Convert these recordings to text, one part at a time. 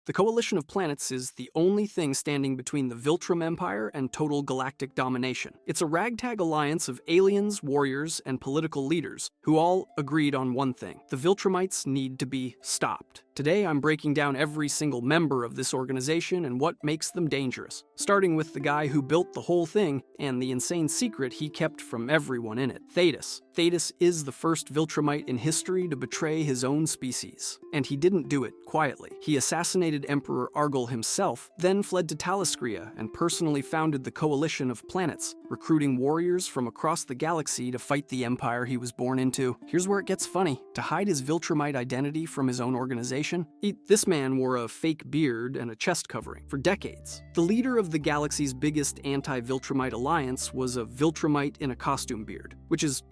The Coalition of Planets is the only thing standing between the Viltrum Empire and total galactic domination. It's a ragtag alliance of aliens, warriors, and political leaders who all agreed on one thing: the Viltrumites need to be stopped. Today, I'm breaking down every single member of this organization and what makes them dangerous, starting with the guy who built the whole thing and the insane secret he kept from everyone in it: Thetis. Thetis is the first Viltrumite in history to betray his own species. And he didn't do it quietly. He assassinated Emperor Argol himself, then fled to Taliscria and personally founded the Coalition of Planets, recruiting warriors from across the galaxy to fight the empire he was born into. Here's where it gets funny. To hide his Viltrumite identity from his own organization, this man wore a fake beard and a chest covering for decades. The leader of the galaxy's biggest anti-Viltrumite alliance was a Viltrumite in a costume beard, which is,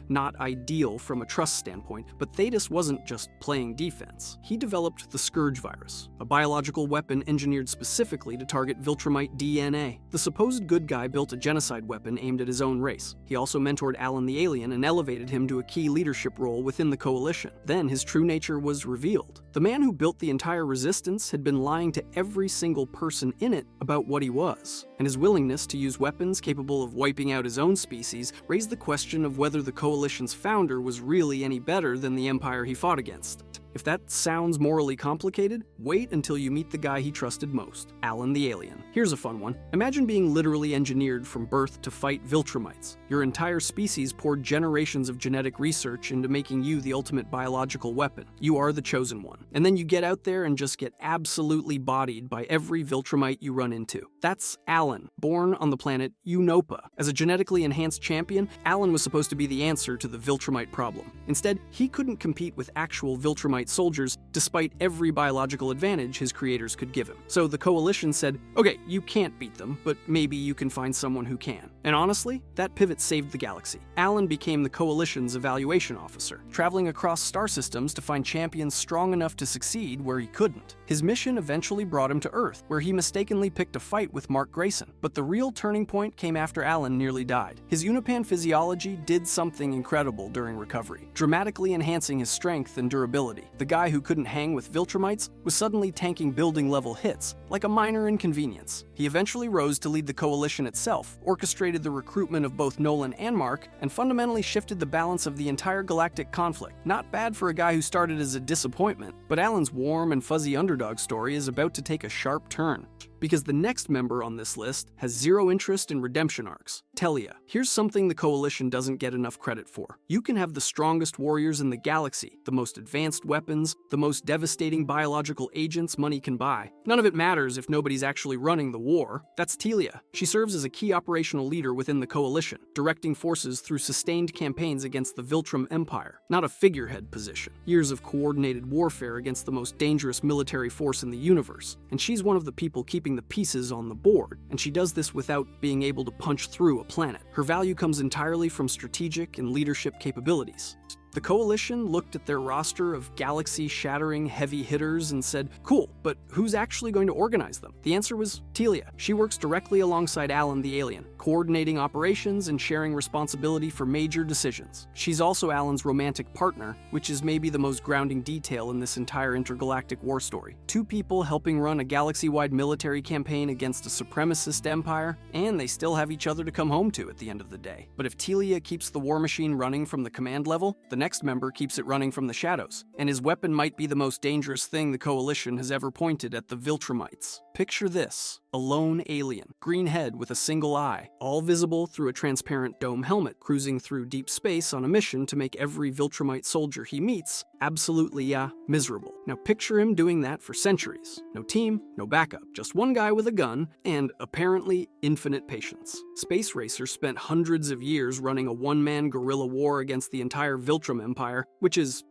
not ideal from a trust standpoint, but Thetis wasn't just playing defense. He developed the Scourge virus, a biological weapon engineered specifically to target Viltrumite DNA. The supposed good guy built a genocide weapon aimed at his own race. He also mentored Alan the Alien and elevated him to a key leadership role within the Coalition. Then his true nature was revealed. The man who built the entire resistance had been lying to every single person in it about what he was, and his willingness to use weapons capable of wiping out his own species raised the question of whether the Coalition's founder was really any better than the empire he fought against. If that sounds morally complicated, wait until you meet the guy he trusted most, Alan the Alien. Here's a fun one. Imagine being literally engineered from birth to fight Viltrumites. Your entire species poured generations of genetic research into making you the ultimate biological weapon. You are the chosen one. And then you get out there and just get absolutely bodied by every Viltrumite you run into. That's Alan, born on the planet Europa. As a genetically enhanced champion, Alan was supposed to be the answer to the Viltrumite problem. Instead, he couldn't compete with actual Viltrumite soldiers despite every biological advantage his creators could give him. So the Coalition said, okay, you can't beat them, but maybe you can find someone who can. And honestly, that pivot saved the galaxy. Alan became the Coalition's evaluation officer, traveling across star systems to find champions strong enough to succeed where he couldn't. His mission eventually brought him to Earth, where he mistakenly picked a fight with Mark Grayson. But the real turning point came after Alan nearly died. His Unipan physiology did something incredible during recovery, dramatically enhancing his strength and durability. The guy who couldn't hang with Viltrumites was suddenly tanking building-level hits, like a minor inconvenience. He eventually rose to lead the Coalition itself, orchestrated the recruitment of both Nolan and Mark, and fundamentally shifted the balance of the entire galactic conflict. Not bad for a guy who started as a disappointment, but Alan's warm and fuzzy underdog story is about to take a sharp turn, because the next member on this list has zero interest in redemption arcs: Telia. Here's something the Coalition doesn't get enough credit for. You can have the strongest warriors in the galaxy, the most advanced weapons, the most devastating biological agents money can buy. None of it matters if nobody's actually running the war. That's Telia. She serves as a key operational leader within the Coalition, directing forces through sustained campaigns against the Viltrum Empire, not a figurehead position. Years of coordinated warfare against the most dangerous military force in the universe, and she's one of the people keeping the pieces on the board, and she does this without being able to punch through a planet. Her value comes entirely from strategic and leadership capabilities. The Coalition looked at their roster of galaxy-shattering heavy hitters and said, cool, but who's actually going to organize them? The answer was Telia. She works directly alongside Alan the Alien, coordinating operations and sharing responsibility for major decisions. She's also Alan's romantic partner, which is maybe the most grounding detail in this entire intergalactic war story. Two people helping run a galaxy-wide military campaign against a supremacist empire, and they still have each other to come home to at the end of the day. But if Telia keeps the war machine running from the command level, the next member keeps it running from the shadows, and his weapon might be the most dangerous thing the Coalition has ever pointed at the Viltrumites. Picture this: a lone alien, green head with a single eye, all visible through a transparent dome helmet, cruising through deep space on a mission to make every Viltrumite soldier he meets absolutely, miserable. Now picture him doing that for centuries. No team, no backup, just one guy with a gun, and apparently infinite patience. Space Racer spent hundreds of years running a one-man guerrilla war against the entire Viltrum Empire, which is,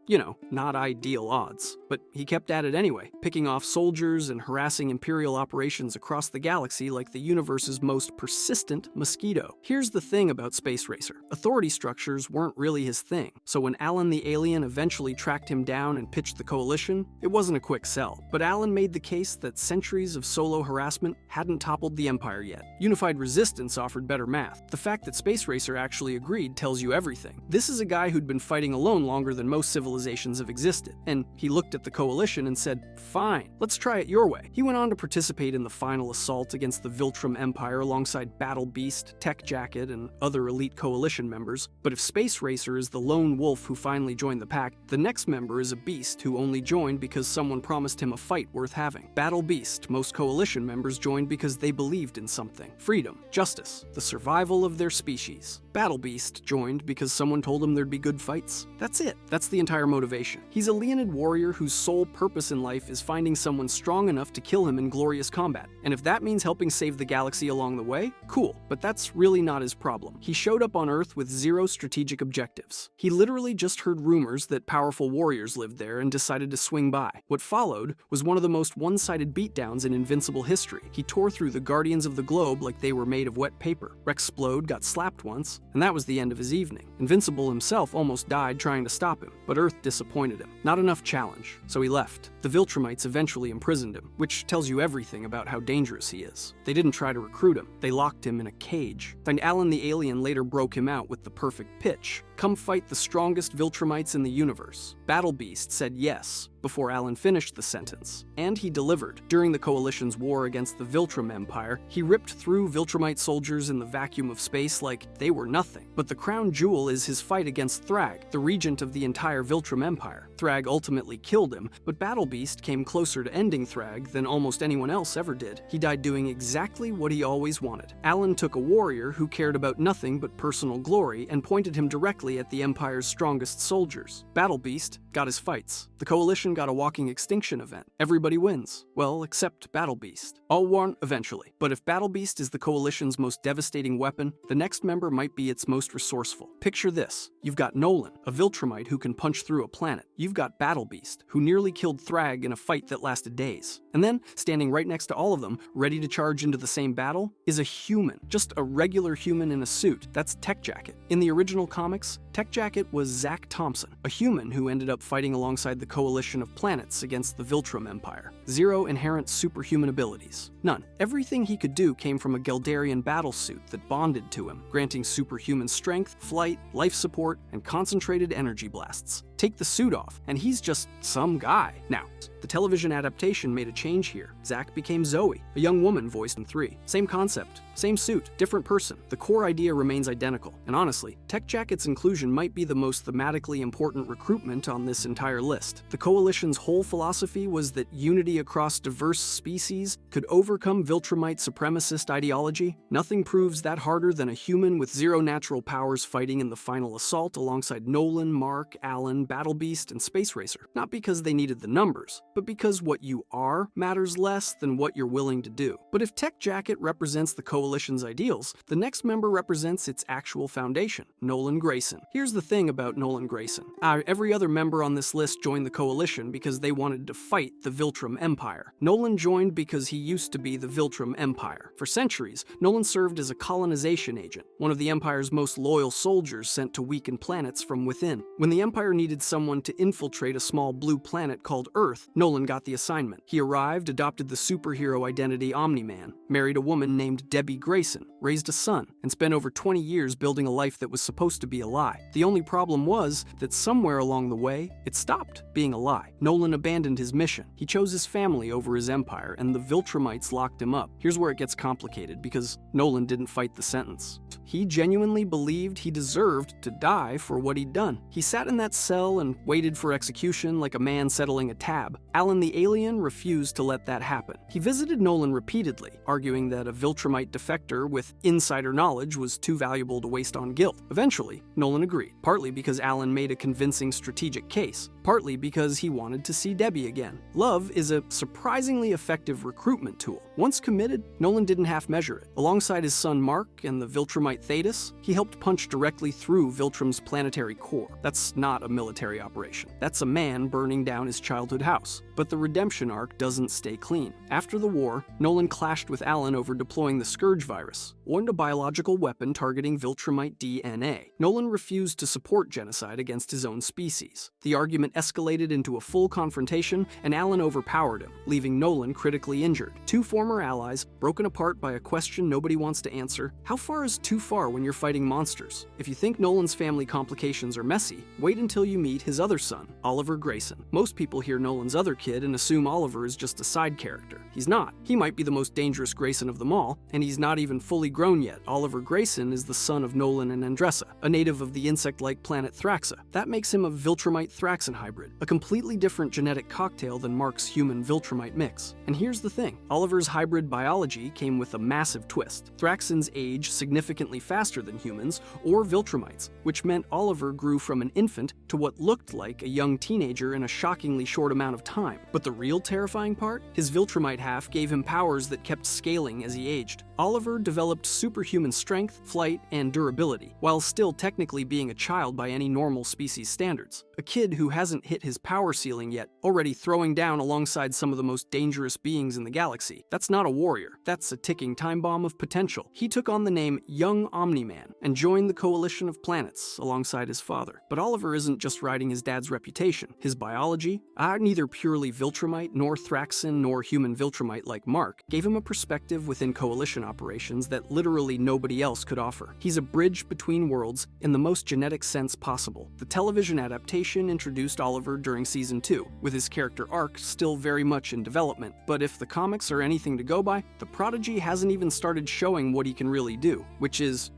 not ideal odds. But he kept at it anyway, picking off soldiers and harassing Imperial operations across the galaxy like the universe's most persistent mosquito. Here's the thing about Space Racer. Authority structures weren't really his thing, so when Alan the Alien eventually tracked him down and pitched the Coalition, it wasn't a quick sell. But Alan made the case that centuries of solo harassment hadn't toppled the Empire yet. Unified Resistance offered better math. The fact that Space Racer actually agreed tells you everything. This is a guy who'd been fighting alone longer than most civilizations civilizations have existed, and he looked at the Coalition and said, "Fine, let's try it your way." He went on to participate in the final assault against the Viltrum Empire alongside Battle Beast, Tech Jacket, and other elite Coalition members, but if Space Racer is the lone wolf who finally joined the pack, the next member is a beast who only joined because someone promised him a fight worth having. Battle Beast, most Coalition members joined because they believed in something: freedom, justice, the survival of their species. Battle Beast joined because someone told him there'd be good fights. That's it. That's the entire motivation. He's a Leonid warrior whose sole purpose in life is finding someone strong enough to kill him in glorious combat. And if that means helping save the galaxy along the way, cool. But that's really not his problem. He showed up on Earth with zero strategic objectives. He literally just heard rumors that powerful warriors lived there and decided to swing by. What followed was one of the most one-sided beatdowns in Invincible history. He tore through the Guardians of the Globe like they were made of wet paper. Rexplode got slapped once, and that was the end of his evening. Invincible himself almost died trying to stop him, but Earth disappointed him. Not enough challenge, so he left. The Viltrumites eventually imprisoned him, which tells you everything about how dangerous he is. They didn't try to recruit him, they locked him in a cage. And Alan the alien later broke him out with the perfect pitch: "Come fight the strongest Viltrumites in the universe." Battle Beast said yes before Alan finished the sentence, and he delivered. During the Coalition's war against the Viltrum Empire, he ripped through Viltrumite soldiers in the vacuum of space like they were nothing. But the crown jewel is his fight against Thrag, the regent of the entire Viltrum Empire. Thrag ultimately killed him, but Battle Beast came closer to ending Thrag than almost anyone else ever did. He died doing exactly what he always wanted. Alan took a warrior who cared about nothing but personal glory and pointed him directly at the Empire's strongest soldiers. Battle Beast got his fights. The Coalition got a walking extinction event. Everybody wins. Well, except Battle Beast. All won eventually. But if Battle Beast is the Coalition's most devastating weapon, the next member might be its most resourceful. Picture this. You've got Nolan, a Viltrumite who can punch through a planet. You've got Battle Beast, who nearly killed Thrag in a fight that lasted days. And then, standing right next to all of them, ready to charge into the same battle, is a human. Just a regular human in a suit. That's Tech Jacket. In the original comics, Tech Jacket was Zach Thompson, a human who ended up fighting alongside the coalition of planets against the Viltrum Empire. Zero inherent superhuman abilities. None. Everything he could do came from a Geldarian battlesuit that bonded to him, granting superhuman strength, flight, life support, and concentrated energy blasts. Take the suit off, and he's just some guy. Now, the television adaptation made a change here. Zack became Zoe, a young woman voiced in 3. Same concept, same suit, different person. The core idea remains identical, and honestly, Tech Jacket's inclusion might be the most thematically important recruitment on this entire list. The Coalition's whole philosophy was that unity across diverse species could overcome Viltrumite supremacist ideology. Nothing proves that harder than a human with zero natural powers fighting in the final assault alongside Nolan, Mark, Alan, Battle Beast, and Space Racer. Not because they needed the numbers, but because what you are matters less than what you're willing to do. But if Tech Jacket represents the Coalition's ideals, the next member represents its actual foundation, Nolan Grayson. Here's the thing about Nolan Grayson. Every other member on this list joined the Coalition because they wanted to fight the Viltrum Empire. Nolan joined because he used to be the Viltrum Empire. For centuries, Nolan served as a colonization agent, one of the Empire's most loyal soldiers sent to weaken planets from within. When the Empire needed someone to infiltrate a small blue planet called Earth, Nolan got the assignment. He arrived, adopted the superhero identity Omni-Man, married a woman named Debbie Grayson, raised a son, and spent over 20 years building a life that was supposed to be a lie. The only problem was that somewhere along the way, it stopped being a lie. Nolan abandoned his mission. He chose his family over his empire, and the Viltrumites locked him up. Here's where it gets complicated, because Nolan didn't fight the sentence. He genuinely believed he deserved to die for what he'd done. He sat in that cell and waited for execution like a man settling a tab. Alan the alien refused to let that happen. He visited Nolan repeatedly, arguing that a Viltrumite defector with insider knowledge was too valuable to waste on guilt. Eventually, Nolan agreed, partly because Alan made a convincing strategic case, partly because he wanted to see Debbie again. Love is a surprisingly effective recruitment tool. Once committed, Nolan didn't half-measure it. Alongside his son Mark and the Viltrumite Thetis, he helped punch directly through Viltrum's planetary core. That's not a military operation. That's a man burning down his childhood house. But the redemption arc doesn't stay clean. After the war, Nolan clashed with Alan over deploying the Scourge virus, or a biological weapon targeting Viltrumite DNA. Nolan refused to support genocide against his own species. The argument escalated into a full confrontation, and Alan overpowered him, leaving Nolan critically injured. Two former allies, broken apart by a question nobody wants to answer. How far is too far when you're fighting monsters? If you think Nolan's family complications are messy, wait until you meet meet his other son, Oliver Grayson. Most people hear Nolan's other kid and assume Oliver is just a side character. He's not. He might be the most dangerous Grayson of them all, and he's not even fully grown yet. Oliver Grayson is the son of Nolan and Andressa, a native of the insect-like planet Thraxa. That makes him a Viltrumite-Thraxan hybrid, a completely different genetic cocktail than Mark's human-Viltrumite mix. And here's the thing, Oliver's hybrid biology came with a massive twist. Thraxans age significantly faster than humans, or Viltrumites, which meant Oliver grew from an infant to what looked like a young teenager in a shockingly short amount of time. But the real terrifying part? His Viltrumite half gave him powers that kept scaling as he aged. Oliver developed superhuman strength, flight, and durability, while still technically being a child by any normal species standards. A kid who hasn't hit his power ceiling yet, already throwing down alongside some of the most dangerous beings in the galaxy. That's not a warrior, that's a ticking time bomb of potential. He took on the name Young Omni-Man and joined the Coalition of Planets alongside his father. But Oliver isn't just riding his dad's reputation. His biology, neither purely Viltrumite nor Thraxan nor human Viltrumite like Mark, gave him a perspective within Coalition operations that literally nobody else could offer. He's a bridge between worlds in the most genetic sense possible. The television adaptation introduced Oliver during Season 2, with his character arc still very much in development, but if the comics are anything to go by, the Prodigy hasn't even started showing what he can really do, which is,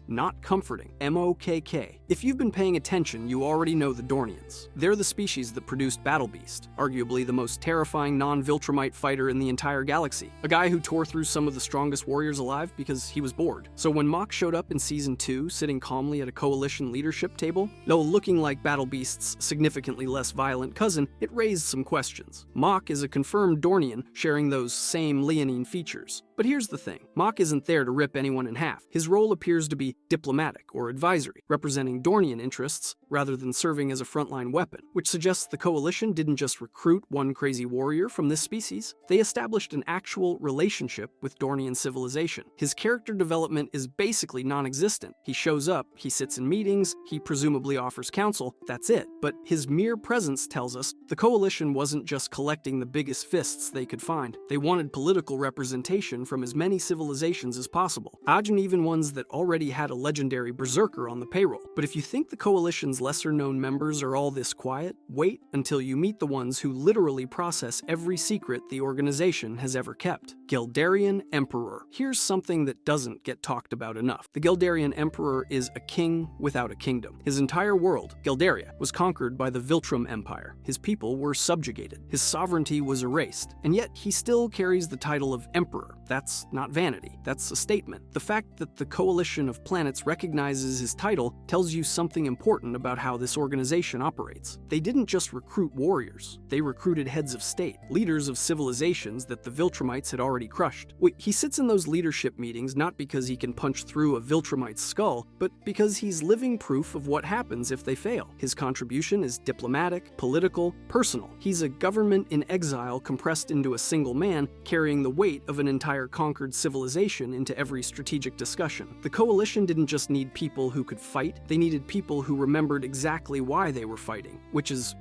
not comforting. MOKK. If you've been paying attention, you already know the Dornians. They're the species that produced Battle Beast, arguably the most terrifying non-Viltrumite fighter in the entire galaxy. A guy who tore through some of the strongest warriors alive because he was bored. So when Mok showed up in Season 2, sitting calmly at a Coalition leadership table, though looking like Battle Beast's significantly less violent cousin, it raised some questions. Mok is a confirmed Dornian, sharing those same leonine features. But here's the thing, Mok isn't there to rip anyone in half. His role appears to be diplomatic or advisory, representing Dornian interests rather than serving as a frontline weapon, which suggests the Coalition didn't just recruit one crazy warrior from this species, they established an actual relationship with Dornian civilization. His character development is basically non-existent. He shows up, he sits in meetings, he presumably offers counsel, that's it. But his mere presence tells us the Coalition wasn't just collecting the biggest fists they could find. They wanted political representation from as many civilizations as possible, and even ones that already had a legendary berserker on the payroll. But if you think the Coalition's lesser-known members are all this quiet, wait until you meet the ones who literally process every secret the organization has ever kept. Geldarian Emperor. Here's something that doesn't get talked about enough. The Geldarian Emperor is a king without a kingdom. His entire world, Geldaria, was conquered by the Viltrum Empire. His people were subjugated. His sovereignty was erased. And yet he still carries the title of Emperor. That's not vanity. That's a statement. The fact that the Coalition of Planets recognizes his title tells you something important about how this organization operates. They didn't just recruit warriors. They recruited heads of state, leaders of civilizations that the Viltrumites had already crushed. He sits in those leadership meetings not because he can punch through a Viltrumite's skull, but because he's living proof of what happens if they fail. His contribution is diplomatic, political, personal. He's a government in exile compressed into a single man, carrying the weight of an entire conquered civilization into every strategic discussion. The Coalition didn't just need people who could fight, they needed people who remembered exactly why they were fighting, which is,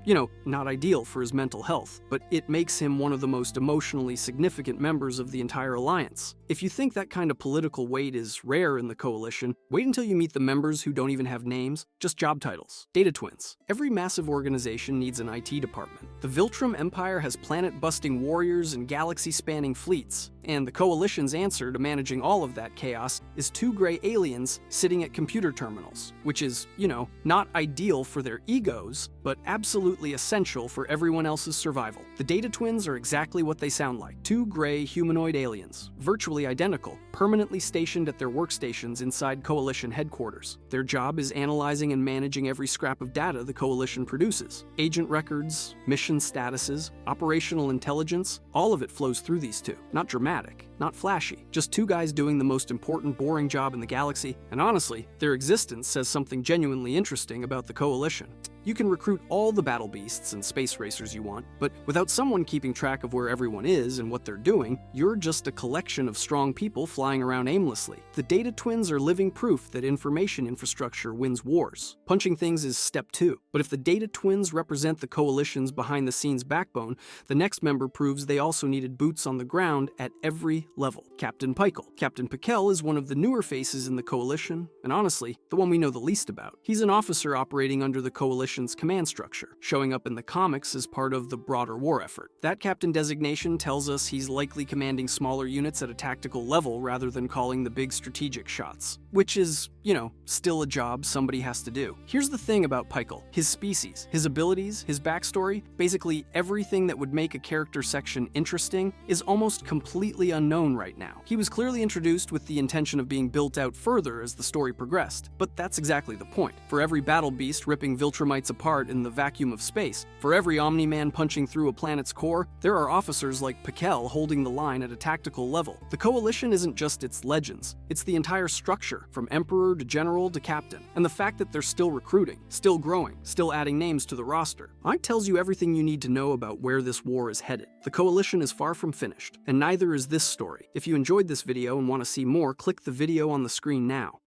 not ideal for his mental health, but it makes him one of the most emotionally significant members of the entire alliance. If you think that kind of political weight is rare in the Coalition, wait until you meet the members who don't even have names, just job titles. Data twins. Every massive organization needs an IT department. The Viltrum Empire has planet-busting warriors and galaxy-spanning fleets, and the Coalition's answer to managing all of that chaos is 2 gray aliens sitting at computer terminals, which is, not ideal for their egos, but absolutely essential for everyone else's survival. The Data Twins are exactly what they sound like, 2 gray humanoid aliens, virtually identical, permanently stationed at their workstations inside Coalition headquarters. Their job is analyzing and managing every scrap of data the Coalition produces. Agent records, mission statuses, operational intelligence, all of it flows through these 2. Not dramatic, not flashy, just 2 guys doing the most important boring job in the galaxy, and honestly, their existence says something genuinely interesting about the Coalition. You can recruit all the battle beasts and space racers you want, but without someone keeping track of where everyone is and what they're doing, you're just a collection of strong people flying around aimlessly. The Data Twins are living proof that information infrastructure wins wars. Punching things is step 2, but if the Data Twins represent the Coalition's behind-the-scenes backbone, the next member proves they also needed boots on the ground at every level. Captain Peikel. Captain Peikel is one of the newer faces in the Coalition, and honestly, the one we know the least about. He's an officer operating under the Coalition Coalition's command structure, showing up in the comics as part of the broader war effort. That captain designation tells us he's likely commanding smaller units at a tactical level rather than calling the big strategic shots. Which is, still a job somebody has to do. Here's the thing about Pykel: his species, his abilities, his backstory, basically everything that would make a character section interesting is almost completely unknown right now. He was clearly introduced with the intention of being built out further as the story progressed, but that's exactly the point. For every battle beast ripping Viltrumites apart in the vacuum of space, for every Omni-Man punching through a planet's core, there are officers like Pykel holding the line at a tactical level. The Coalition isn't just its legends, it's the entire structure, from Emperor to General to Captain. And the fact that they're still recruiting, still growing, still adding names to the roster, it tells you everything you need to know about where this war is headed. The Coalition is far from finished, and neither is this story. If you enjoyed this video and want to see more, click the video on the screen now.